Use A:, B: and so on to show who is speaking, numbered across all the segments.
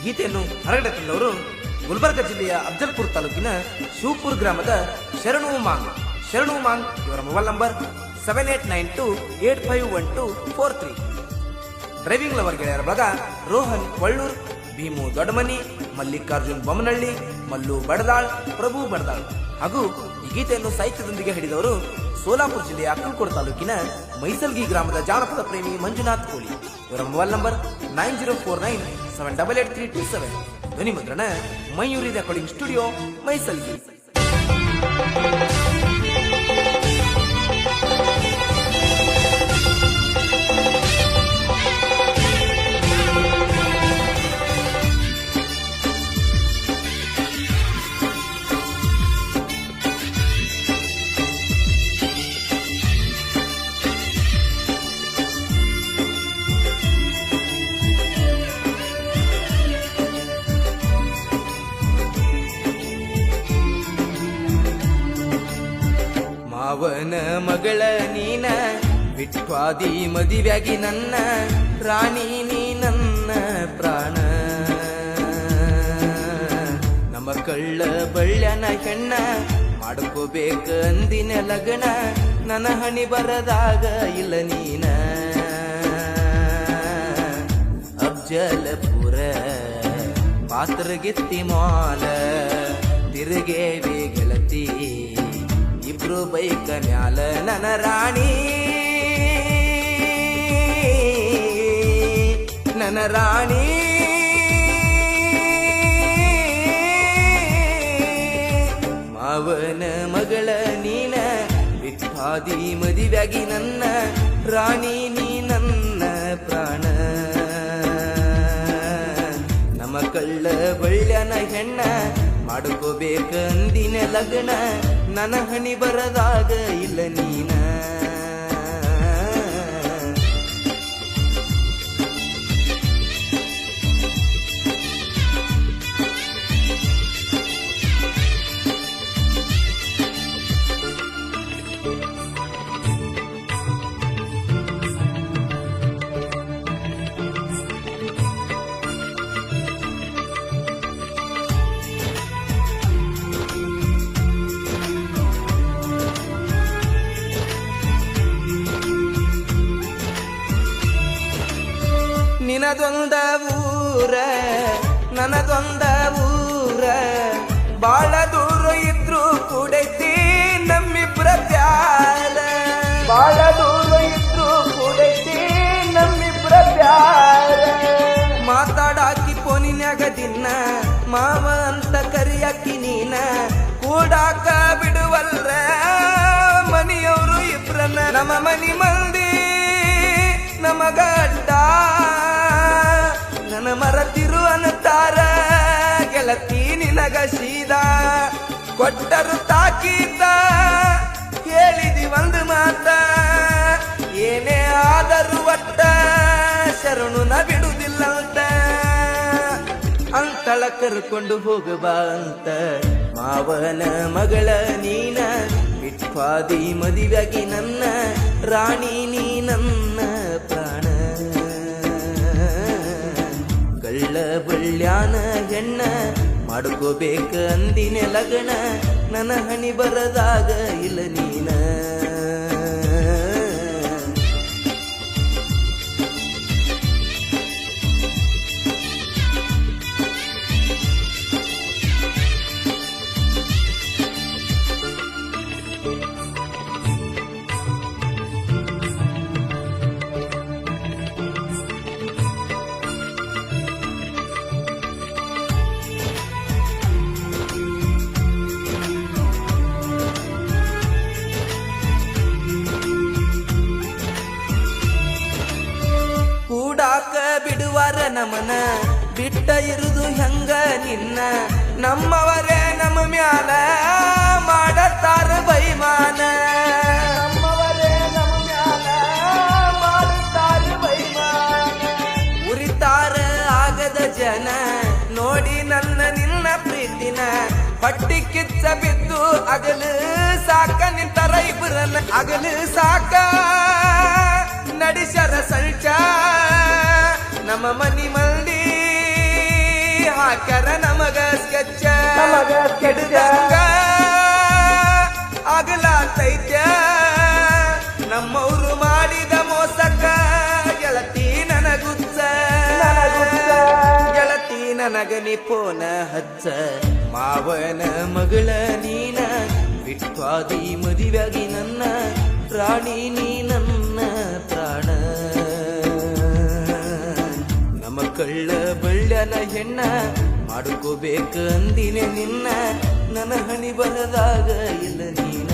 A: ಗೀತೆಯನ್ನು ಹೊರಗಡೆ ತಂದವರು ಗುಲ್ಬರ್ಗ ಜಿಲ್ಲೆಯ ಅಫಜಲ್ಪುರ ತಾಲೂಕಿನ ಶಿವಪುರ ಗ್ರಾಮದ ಶರಣು ಮಾಂಗ್ ಇವರ ಮೊಬೈಲ್ ನಂಬರ್ 7892851243. ಡ್ರೈವಿಂಗ್ ಲವರ್ ಗೆಳೆಯರ ಬಳಗ ರೋಹನ್ ಕೊಳ್ಳೂರ್, ಭೀಮು ದೊಡ್ಡಮನಿ, ಮಲ್ಲಿಕಾರ್ಜುನ್ ಬೊಮ್ಮನಹಳ್ಳಿ, ಮಲ್ಲು ಬಡದಾಳ್, ಪ್ರಭು ಬಡದಾಳ್ ಹಾಗೂ ಈ ಗೀತೆಯನ್ನು ಸಾಹಿತ್ಯದೊಂದಿಗೆ ಹಿಡಿದವರು ಸೋಲಾಪುರ ಜಿಲ್ಲೆಯ ಅಕ್ಕಲಕೋಟ ತಾಲೂಕಿನ ಮೈಸಲ್ಗಿ ಗ್ರಾಮದ ಜಾನಪದ ಪ್ರೇಮಿ ಮಂಜುನಾಥ್ ಕೋಳಿ. ಇವರ ಮೊಬೈಲ್ ನಂಬರ್ 9049788327. ಧ್ವನಿ ಮುದ್ರಣ ಮಯೂರಿ ರೆಕಾರ್ಡಿಂಗ್ ಸ್ಟುಡಿಯೋ, ಮೈಸಲ್ಗಿ. ಮಾವನ ಮಗಳ ನೀನ ಬಿಟ್ವಾದಿ ಮದಿವ್ಯಾಗಿ ನನ್ನ ರಾಣಿ ನೀ ನನ್ನ ಪ್ರಾಣ. ನಮ್ಮ ಕಳ್ಳ ಬಳ್ಳ್ಯನ ಹೆಣ್ಣ ಮಾಡ್ಕೋಬೇಕ ಅಂದಿನ ಲಗ್ನ, ನನ್ನ ಹಣಿ ಬರದಾಗ ಇಲ್ಲ ನೀನ. ಅಫಜಲಪುರ ಪಾತ್ರಗಿತ್ತಿ ಮಾಲ ತಿರುಗೇವಿ ಗೆಳತಿ ಇಬ್ರು ಬೈಕ ಮ್ಯಾಲ ನನ್ನ ರಾಣಿ ಮಾವನ ಮಗಳ ನೀನ ಬಿಟ್ಟಾದಿ ಮದಿವ್ಯಾಗಿ ನನ್ನ ರಾಣಿ ನೀ ನನ್ನ ಪ್ರಾಣ. ನಮ್ಮ ಕಳ್ಳ ಬಳ್ಳ್ಯನ ಹೆಣ್ಣ ಮಾಡ್ಕೋಬೇಕ ಅಂದಿನ ಲಗ್ನ, ನನ್ನ ಹಣಿ ಬರದಾಗ ಇಲ್ಲ ನೀನ. ನಿನದೊಂದ ಊರ ನನದೊಂದ ಊರ, ಬಾಳ ದೂರ ಇದ್ರು ಕೂಡೈತಿ ನಮ್ಮಿಬ್ರ ಪ್ಯಾರ. ಬಾಳ ದೂರ ಇದ್ರು ಕೂಡೈತಿ ನಮ್ಮಿಬ್ರ ಪ್ಯಾರ. ಮಾತಾಡಾಕಿ ಫೋನಿನ್ಯಾಗ ದಿನ ಮಾವ ಅಂತ ಕರಿಯಾಕಿ ನೀನ, ಕೂಡಾಕ ಬಿಡುವಲ್ರ ಮನಿಯವರು ಇಬ್ರನ್ನ. ನಮ್ಮ ಮನಿ ಮಂದಿ ನಮಗಡ್ಡ ನನ್ನ ಮರತಿರು ಅನ್ನತಾರ ಗೆಳತಿ ನಿನಗ ಸೀದಾ. ಕೊಟ್ಟರು ತಾಕೀತ ಹೇಳಿದಿ ಒಂದು ಮಾತ, ಏನೇ ಆದರೂ ಒಟ್ಟ ಶರಣು ನ ಬಿಡುವುದಿಲ್ಲ ಅಂತಳ ಕರ್ಕೊಂಡು ಹೋಗಬಾ ಅಂತ. ಮಾವನ ಮಗಳ ನೀನ ಬಿಟ್ವಾದಿ ಮದಿವ್ಯಾಗಿ ನನ್ನ ರಾಣಿ ನೀ ನನ್ನ ಪ್ರಾಣ. ಕಳ್ಳ ಬಳ್ಳ್ಯಾನ ಹೆಣ್ಣ ಮಾಡ್ಕೋಬೇಕ ಅಂದಿನ ಲಗ್ನ, ನನ್ನ ಹಣಿ ಬರದಾಗ ಇಲ್ಲ ನೀನ. ಬಿಡುವಾರ ನಮನ ಬಿಟ್ಟ ಇರುದು ಹೆಂಗ ನಿನ್ನ, ನಮ್ಮವರೇ ನಮ್ಮ ಮ್ಯಾಲ ಮಾಡತಾರ ಬೈಮಾನ. ನಮ್ಮವರೇ ನಮ್ಮ ಮ್ಯಾಲ ಮಾಡತಾರ ಬೈಮಾನ. ಉರಿತಾರ ಆಗದ ಜನ ನೋಡಿ ನನ್ನ ನಿನ್ನ ಪ್ರೀತಿನ, ಪಟ್ಟಿ ಕಿಚ್ಚ ಬಿದ್ದು ಅಗಲು ಸಾಕ ನಿಂತರ ಇಬ್ಬರನ್ನ. ಅಗಲು ಸಾಕ ನಡೆಸರ ಸಂಚ ನಮ್ಮ ಮನಿ ಮಂದಿ ಹಾಕ್ಯಾರ ನಮಗ ಸ್ಕೆಚ್ಚ ಹಿಡ್ದಂಗ ಆಗಲಾತೈತ್ಯ ನಮ್ಮವ್ರು ಮಾಡಿದ ಮೋಸಕ್ಕ ಗೆಳತಿ ನನಗುಚ್ಚ ಗೆಳತಿ ನನಗ ನಿಪೋನ ಹಚ್ಚ ಮಾವನ ಮಗಳ ನೀನ ಬಿಟ್ವಾದಿ ಮದುವೆಯಾಗಿ ನನ್ನ ಪ್ರಾಣಿ ನೀ ನನ್ನ ಪ್ರಾಣ ನಮ್ಮ ಕಳ್ಳ ಬಳ್ಳ್ಯನ ಹೆಣ್ಣ ಮಾಡ್ಕೋಬೇಕ ಅಂದಿನ ನಿನ್ನ ನನ್ನ ಹಣಿ ಬರದಾಗ ಇಲ್ಲ ನೀನ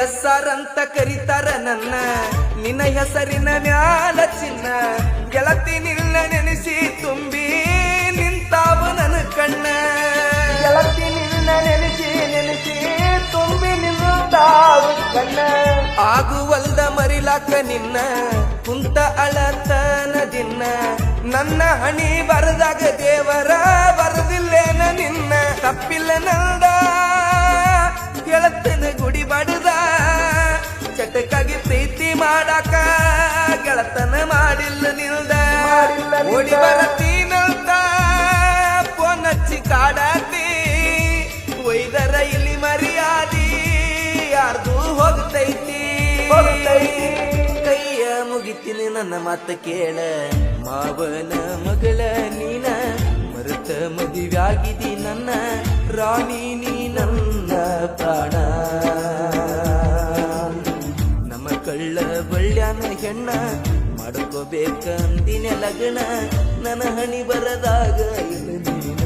A: ಎಸ್ಸಾರ್ ಅಂತ ಕರೀತಾರ ನನ್ನ ನಿನ್ನ ಹೆಸರಿನ ಮ್ಯಾಲ ಚಿನ್ನ ಗೆಳತಿ ನಿನ್ನ ನೆನೆಸಿ ತುಂಬಿ ನಿಂತಾವ ನನ್ನ ಕಣ್ಣ ಗೆಳತಿ ನಿನ್ನ ನೆನೆಸಿ ತುಂಬಿ ನಿಂತಾವ ಕಣ್ಣ ಆಗುವಲ್ದ ಮರಿಲಾಕ ನಿನ್ನ ಕುಂತ ಅಳತನ ದಿನ ನನ್ನ ಹಣಿ ಬರದಾಗ ದೇವರ ಬರದಿಲ್ಲೇನ ನಿನ್ನ ತಪ್ಪಿಲ್ಲ ನಂದ ಗೆಳತನ ಗುಡಿ ಬಡದ ಚಟಕ್ಕಾಗಿ ಪ್ರೀತಿ ಮಾಡಾಕ ಗೆಳತನ ಮಾಡಿಲ್ಲ ನಿಲ್ದ ಓಡಿ ಬರತೀನಂತ ಫೋನ್ ಹಚ್ಚಿ ಕಾಡಾತಿ ಒಯ್ದರ ಇಲ್ಲಿ ಮರ್ಯಾದಿ ಯಾರ್ದು ಹೋಗ್ತೈತಿ ಕೈಯ ಮುಗಿತೀನಿ ನನ್ನ ಮಾತ ಕೇಳ ಮಾವನ ಮಗಳ ನೀನ ಮರುತ ಮದುವೆಯಾಗಿದಿ ನನ್ನ ರಾಣಿ ನೀ ನನ್ನ ಪ್ರಾಣ ನಮ್ಮ ಕಳ್ಳ ಬಳ್ಳ್ಯಾನ ಹೆಣ್ಣ ಮಾಡ್ಕೋಬೇಕಂದಿನ ಲಗ್ನ ನನ್ನ ಹಣಿ ಬರದಾಗ ಇಲ್ಲ ನೀನ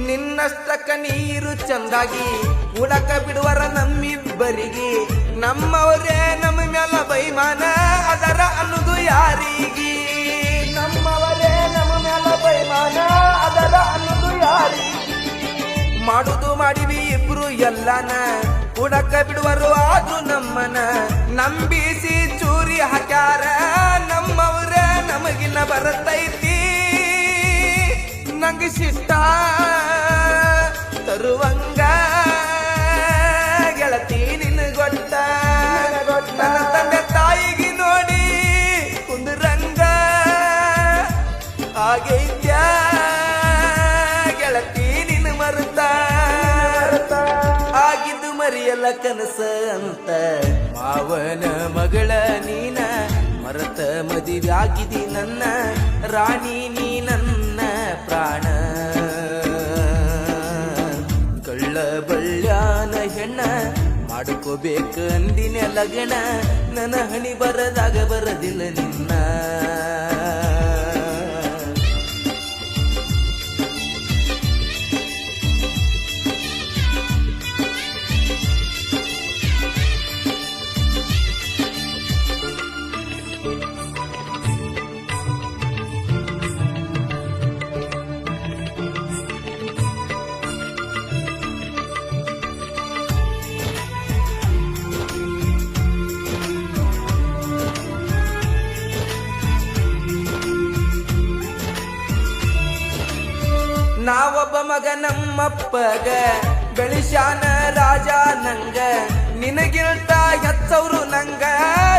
A: ನಿನ್ನಷ್ಟಕ್ಕ ನೀರು ಚಂದಾಗಿ ಉಡಕ ಬಿಡುವರ ನಮ್ಮಿಬ್ಬರಿಗೆ ನಮ್ಮವರೇ ನಮ್ಮ ಮ್ಯಾಲ ಬೈಮಾನ ಅದರ ಅನ್ನೋದು ಯಾರಿಗೆ ನಮ್ಮವರೇ ನಮ್ಮ ಮ್ಯಾಲ ಬೈಮಾನ ಅದರ ಅನ್ನೋದು ಯಾರಿಗೆ ಮಾಡುದು ಮಾಡಿವಿ ಇಬ್ರು ಎಲ್ಲಾನ ಉಡಕ ಬಿಡುವರು ಆದು ನಮ್ಮನ ನಂಬಿಸಿ ಚೂರಿ ಹಾಕ್ಯಾರ ನಮ್ಮವರೇ ನಮಗಿನ್ನ ಬರತೈತಿ ನಂಗೆ ಸಿಟ್ಟ ತರುವಂಗ ಗೆಳತಿ ನಿನ್ನ ಗೊತ್ತ ನನ್ನ ತಂದೆ ತಾಯಿಗೆ ನೋಡಿ ಕುಂದ್ರಂಗ ಆಗೈತ್ಯ ಗೆಳತಿ ನಿನ್ನ ಮರುತ ಆಗಿದ್ದು ಮರಿಯಲ್ಲ ಕನಸ ಅಂತ ಮಾವನ ಮಗಳ ನೀನ ಮರತ ಮದುವೆಯಾಗಿದಿ ನನ್ನ ರಾಣಿ ನೀ ನನ್ನ ಪ್ರಾಣ ಕಳ್ಳ ಬಳ್ಳ್ಯಾನ ಹೆಣ್ಣ ಮಾಡ್ಕೋಬೇಕ ಅಂದಿನ ಲಗ್ನ ನನ್ನ ಹಣಿ ಬರದಾಗ ಬರದಿಲ್ಲ ನಿನ್ನ ನಾವೊಬ್ಬ ಮಗ ನಮ್ಮಪ್ಪಗ ಬೆಳಿಶಾನ ರಾಜ ನಂಗ ನಿನಗಿಲ್ತ ಹೆಚ್ಚವ್ರು ನಂಗ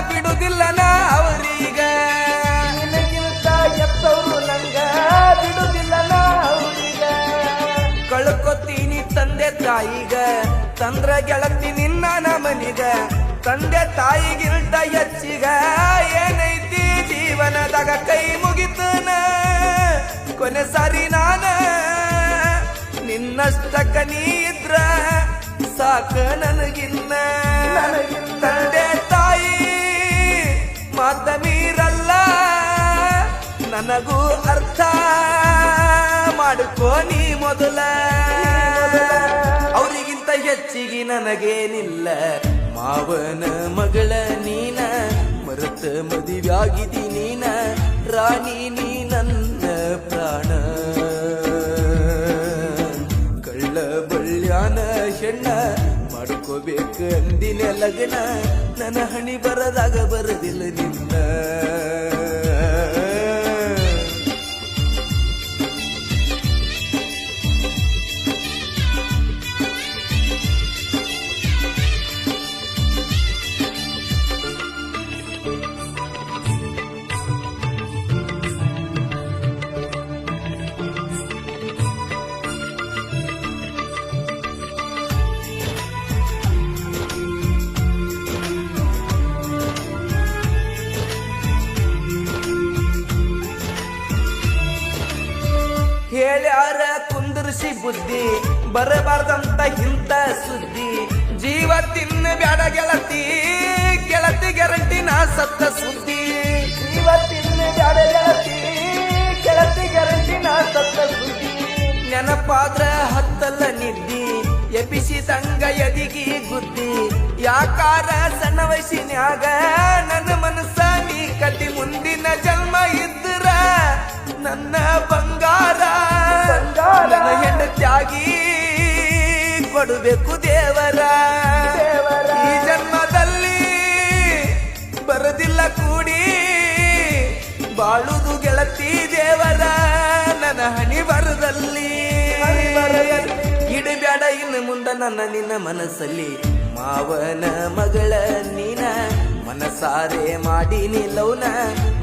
A: ಬಿಡುದಿಲ್ಲ ನಾ ಅವರೀಗ ನಿನಗಿಲ್ತ ಹೆಚ್ಚವ್ರು ನಂಗ ಬಿಡುದಿಲ್ಲ ನಾ ಅವರೀಗ ಕಳ್ಕೊತೀನಿ ತಂದೆ ತಾಯಿಗ ತಂದ್ರ ಗೆಳತಿ ನಿನ್ನ ಮನಿಗ ತಂದೆ ತಾಯಿಗಿಂತ ಹೆಚ್ಚಿಗ ಏನೈತಿ ಜೀವನದಾಗ ಕೈ ಮುಗಿತನ ಕೊನೆ ಸಾರಿ ನಾನ ನಿನ್ನಷ್ಟಕ್ಕ ನೀ ಇದ್ರ ಸಾಕ ನನಗಿನ್ನ ತಂದೆ ತಾಯಿ ಮಾತ ಮೀರಲ್ಲ ನನಗೂ ಅರ್ಥ ಮಾಡ್ಕೋ ನೀ ಮೊದಲ ಅವರಿಗಿಂತ ಹೆಚ್ಚಿಗೆ ನನಗೇನಿಲ್ಲ ಮಾವನ ಮಗಳ ನೀನ ಮರತ ಮದುವೆಯಾಗಿದಿ ನೀನ ರಾಣಿ ನೀ ನನ್ನ ಪ್ರಾಣ ಕಳ್ಳ ಬಳ್ಳ್ಯಾನ ಹೆಣ್ಣ ಮಾಡ್ಕೋಬೇಕು ಅಂದಿನ ಲಗ್ನ ನನ್ನ ಹಣಿ ಬರದಾಗ ಬರದಿಲ್ಲ ನಿನ್ನ ಹೇಳ್ಯಾರ ಕುಂದರ್ಸಿ ಬುದ್ಧಿ ಬರಬಾರ್ದಂತ ಇಂತ ಸುದ್ದಿ ಜೀವ ತಿನ್ನ ಬ್ಯಾಡ ಗೆಳತಿ ಗೆಳತಿ ಗ್ಯಾರಂಟಿ ನಾ ಸತ್ತ ಸುದ್ದಿ ಜೀವ ತಿನ್ನ ಬ್ಯಾಡ ಗೆಳತಿ ಗೆಳತಿ ಗ್ಯಾರಂಟಿ ನಾ ಸತ್ತ ಸುದ್ದಿ ನೆನಪಾದ್ರ ಹತ್ತಲ್ಲ ನಿದ್ದಿ ಎಬ್ಬಿಸಿದಂಗ ಎದಿಗಿ ಗುದ್ದಿ ಯಾಕಾರ ಸಣ್ಣ ವಯಸ್ಸಿನ್ಯಾಗ ನನ್ನ ಮನಸ್ಸ ನೀ ಕಟ್ಟಿ ಮುಂದಿನ ಜನ್ಮ ಇದ್ರ ನನ್ನ ಬಂಗಾರ ನನ್ನ ಹೆಂಡತಿಯಾಗಿ ಕೊಡಬೇಕು ದೇವರ ಈ ಜನ್ಮದಲ್ಲಿ ಬರದಿಲ್ಲ ಕೂಡಿ ಬಾಳುದು ಗೆಳತಿ ದೇವರ ನನ್ನ ಹಣಿ ಬರದಲ್ಲಿ ಇಡಬ್ಯಾಡ ಇನ್ನು ಮುಂದ ನನ್ನ ನಿನ್ನ ಮನಸ್ಸಲ್ಲಿ ಮಾವನ ಮಗಳ ನೀನ ಮನಸಾರೆ ಮಾಡಿ ನಿಲ್ಲವನ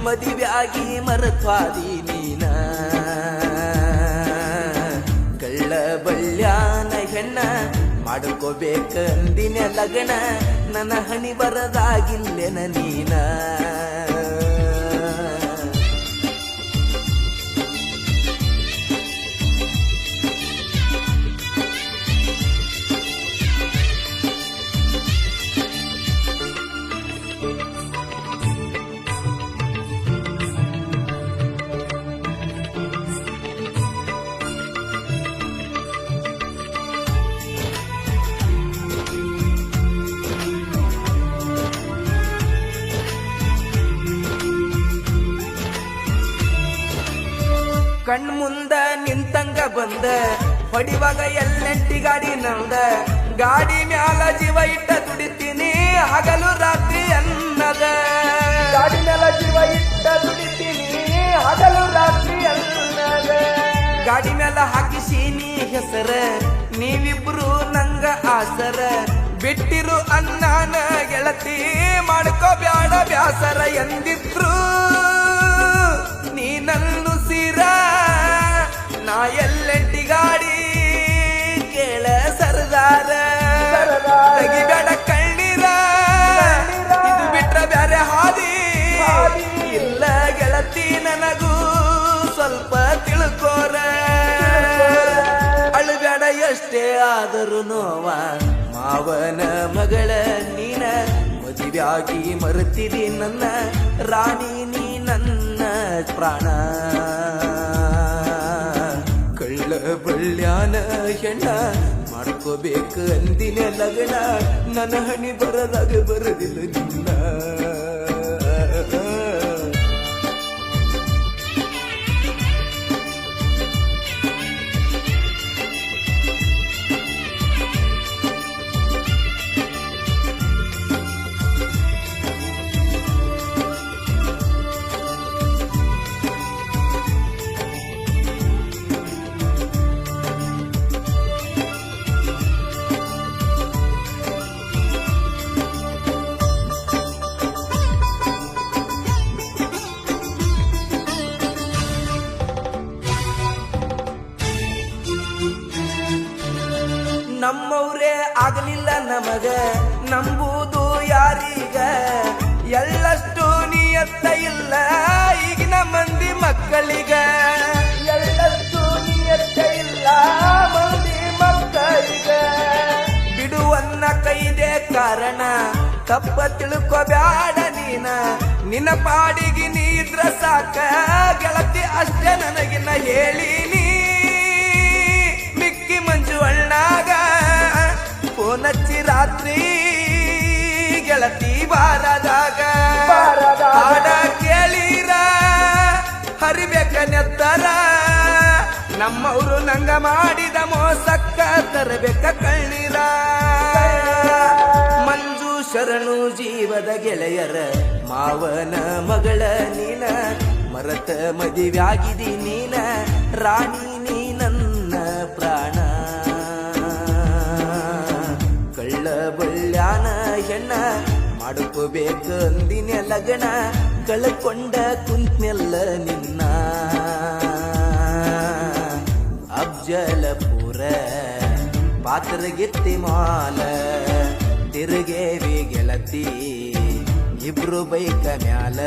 A: ಮದುವೆಯಾಗಿ ಮರತ್ವಾದಿ ನೀನ ಕಳ್ಳ ಬಳ್ಳ್ಯಾನ ಹೆಣ್ಣ ಮಾಡ್ಕೋಬೇಕ ಅಂದಿನ ಲಗ್ನ ನನ್ನ ಹಣಿ ಬರದಾಗಿಲ್ಲೆನ ನೀನ ಕಣ್ ಮುಂದ ನಿಂತಂಗ ಬಂದ ಹೊಡಿವಾಗ ಎಲ್ಲೆಂಟಿ ಗಾಡಿ ನಂದ ಗಾಡಿ ಮ್ಯಾಲ ಜೀವ ಇಟ್ಟ ದುಡಿತೀನಿ ಹಗಲು ರಾತ್ರಿ ಅನ್ನದ ಗಾಡಿ ಮ್ಯಾಲ ಜೀವ ಇಟ್ಟ ದುಡಿತೀನಿ ಹಗಲು ರಾತ್ರಿ ಅನ್ನದ ಗಾಡಿ ಮ್ಯಾಲ ಹಾಕಿಸೀನಿ ಹೆಸರ ನೀವಿಬ್ರು ನಂಗ ಆಸರ ಬಿಟ್ಟಿರು ಅನ್ನಾನ ಗೆಳತಿ ಮಾಡ್ಕೋ ಬ್ಯಾಡ ಬ್ಯಾಸರ ಎಂದಿದ್ರು ನೀ ನನ್ನು ಸೀರ ನಾ ಎಲ್ಲೆಂಟಿ ಗಾಡಿ ಕೇಳ ಸರದಾರ ತೆಗಿಬೇಡ ಕಣ್ಣೀರ ಇದು ಬಿಟ್ರ ಬ್ಯಾರೆ ಹಾದಿ ಇಲ್ಲ ಗೆಳತಿ ನನಗೂ ಸ್ವಲ್ಪ ತಿಳ್ಕೋರ ಅಳುಬೇಡ ಎಷ್ಟೇ ಆದರೂ ನೋವ ಮಾವನ ಮಗಳ ನೀನ ಮದುವೆಯಾಗಿ ಮರುತ್ತಿರಿ ನನ್ನ ರಾಣಿ ನೀ ನನ್ನ ಪ್ರಾಣ ಕಳ್ಳ ಬಳ್ಳ್ಯಾನ ಹೆಣ್ಣ ಮಾಡ್ಕೋಬೇಕು ಅಂದಿನ ಲಗ್ನ ನನ್ನ ಹಣಿ ಬರದಾಗ ಬರದಿಲ್ಲ ನಿನ್ನ ನಮ್ಮವ್ರೇ ಆಗಲಿಲ್ಲ ನಮಗ ನಂಬುದು ಯಾರೀಗ ಎಳ್ಳಷ್ಟು ನಿಯತ್ತ ಇಲ್ಲ ಈಗಿನ ಮಂದಿ ಮಕ್ಕಳಿಗ ಎಳ್ಳಷ್ಟು ನಿಯತ್ತ ಇಲ್ಲ ಮಂದಿ ಮಕ್ಕಳಿಗ ಬಿಡುವನ್ನ ಕೈದೆ ಕಾರಣ ತಪ್ಪ ತಿಳ್ಕೊಬ್ಯಾಡ ನೀನ ನಿನ್ನ ಪಾಡಿಗೆ ನೀ ಇದ್ರ ಸಾಕ ಗೆಳತಿ ಅಷ್ಟೇ ನನಗಿನ್ನ ಹೇಳೀನಿ ಮಿಕ್ಕಿ ಮಂಜು ಅಣ್ಣಾಗ ಫೋನಚ್ಚಿ ರಾತ್ರಿ ಗೆಳತಿ ಬಾರದಾಗ ಹಾಡ ಕೇಳಿರ ಹರಿಬೇಕ ನೆತ್ತರ ನಮ್ಮವರು ನಂಗ ಮಾಡಿದ ಮೋಸಕ್ಕ ತರಬೇಕ ಕಳ್ಳೀರ ಮಂಜು ಶರಣು ಜೀವದ ಗೆಳೆಯರ ಮಾವನ ಮಗಳ ನೀನ ಮರತ ಮದುವ್ಯಾಗಿದಿ ನೀನ ರಾಣಿ ನೀ ನನ್ನ ಪ್ರಾಣ ಕಳ್ಳ ಬಳ್ಳ್ಯಾನ ಹೆಣ್ಣ ಮಾಡ್ಕೋಬೇಕು ಅಂದಿನ ಲಗಣ ಕಳ್ಕೊಂಡ ಕುಂತ್ನೆಲ್ಲ ನಿನ್ನ ಅಫ್ಜಲಪುರ ಪಾತ್ರಗಿತ್ತಿ ಮಾಲ ತಿರುಗೇವಿ ಗೆಳತಿ ಇಬ್ರು ಬೈಕ ಮ್ಯಾಲ